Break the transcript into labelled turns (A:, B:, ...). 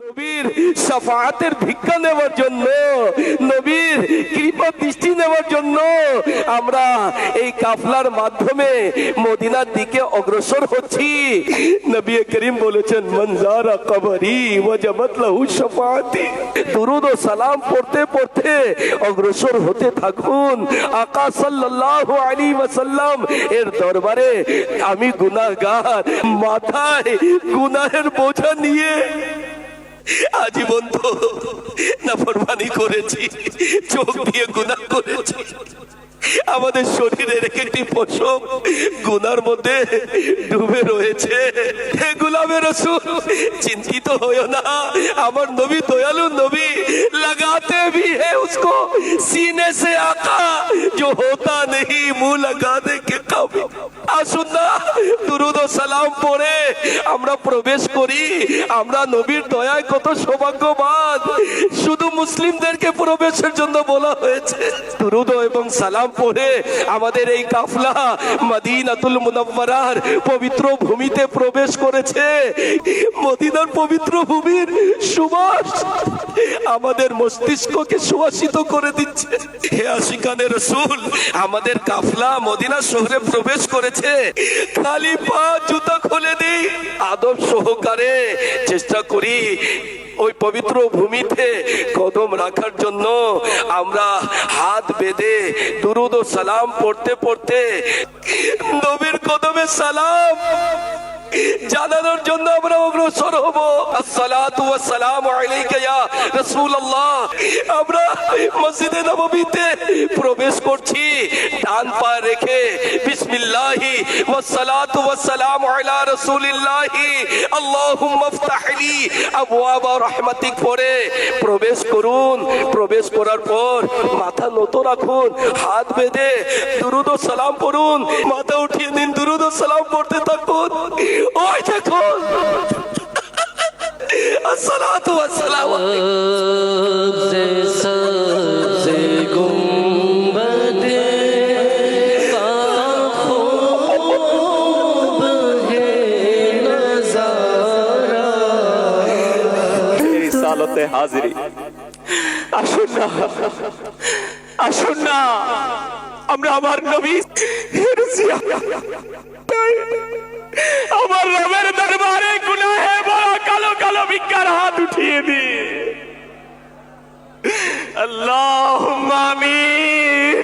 A: নবীর শাফাআতের ভিক্ষা নেওয়ার জন্য, নবীর কৃপা দৃষ্টি নেওয়ার জন্য আমরা এই কাফলার মাধ্যমে মদিনার দিকে অগ্রসর হচ্ছি। নবী করিম বলেছেন, মান যারা কবরি ওয়াজাবাত লাহু শাফাআতি। দুরূদ ও সালাম পড়তে পড়তে অগ্রসর হতে থাকুন। আকা সাল্লাল্লাহু আলাইহি ওয়াসাল্লাম এর দরবারে আমি গুনাহগার, মাথায় গুনাহের বোঝা নিয়ে আজীবন তো নাফরমানি করেছি, চোখ দিয়ে গুনাহ করেছি, আমাদের শরীরের একটি পশম গুনার মধ্যে ডুবে রয়েছে। হে গোলামে রাসূল, চিন্তিত হইও না, আমার নবী দয়ালু নবী लगाते भी है उसको सीने से आका जो होता नहीं मुंह लगाने के काबिल। আসুন না, দুরূদ ও সালাম পড়ে আমরা প্রবেশ করি। আমরা নবীর দয়ায় কত সৌভাগ্যবান। শুধু মুসলিমদেরকে প্রবেশের জন্য বলা হয়েছে। দুরূদ এবং সালাম পড়ে আমাদের এই কাফলা মদিনাতুল মুনাওয়ারার পবিত্র ভূমিতে প্রবেশ করেছে। মদিনার পবিত্র ভূমির সুবাস আমাদের মস্তিষ্ককে সুবাসিত করে দিচ্ছে। হে আশিকানে রাসূল, আমাদের কাফলা মদিনা শহরে প্রবেশ করেছে। খালি পা জুতা খুলে দিই, আদব সহকারে চেষ্টা করি ওই পবিত্র ভূমিতে কদম রাখার জন্য। আমরা হাত বেঁধে দুরূদ ও সালাম পড়তে পড়তে নবীর কদমে সালাম জানানোর জন্য আমরা অগ্রসর হব। আসসালাতু ওয়াসসালামু আলাইকা ইয়া রাসূলুল্লাহ। আমরা মসজিদে নববীতে প্রবেশ করছি, ডান পা রেখে বিসমিল্লাহি ওয়াসসালাতু ওয়াসসালামু আলা রাসূলিল্লাহি আল্লাহুম্মা ইফতাহলি আবওয়াবা রাহমাতিক পড়ে প্রবেশ করুন। প্রবেশ করার পর মাথা নত রাখুন, হাত বেঁধে দুরূদ ও সালাম পড়ুন, মাথা উঠিয়ে দিন, দুরূদ ও সালাম পড়তে থাকুন। ওই দেখুন, আসসালাতু ওয়াসসালামু
B: सबसे गुंबदे ख्वाब है नजारा।
A: रिसालते हाजिरी। আসুন না, আসুন না, আমরা আমার নবী আমার রবের দরবারে গুনাহে বড় কালো কালো ভিক্ষার হাত উঠিয়ে দি। আল্লাহুম্মা আমিন।